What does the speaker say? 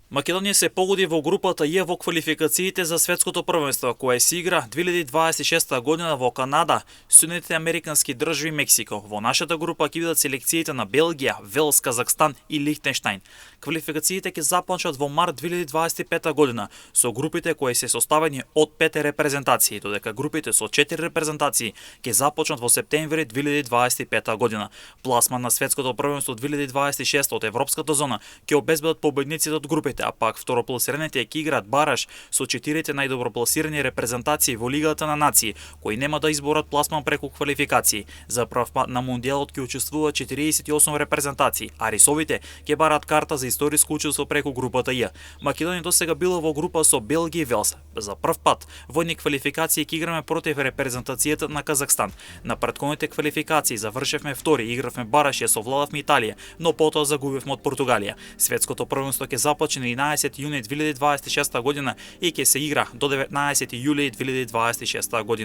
Македонија се погоди во групата Ј во квалификациите за светското првенство, кое се игра 2026 година во Канада, Соединетите Американски држави и Мексико. Во нашата група ќе бидат селекциите на Белгија, Велс, Казахстан и Лихтенштаин. Квалификациите ќе започнат во март 2025 година со групите кои се составени од 5 репрезентации, додека групите со 4 репрезентации ќе започнат во септември 2025 година. Пласман на светското првенство 2026 од Европската зона ќе обезбедат победниците од групите, а пак второпласираните ќе играат бараж со 4 најдобропласирани репрезентации во Лигата на нации, кои нема да изборат пласман преку квалификации. За прв пат на мундијалот ќе учествуваат 48 репрезентации, а рисовите ќе бараат карта за историско учество преку групата Ј. Македонија досега била во група со Белгија и Велс. За прв пат во едни квалификации ќе играме против репрезентацијата на Казахстан. На претходните квалификации завршевме втори, игравме бараж, ја совладавме Италија, но потоа загубивме од Португалија. Светското првенство ќе започне 11 јуни 2026 година и ќе се игра до 19 јули 2026 година.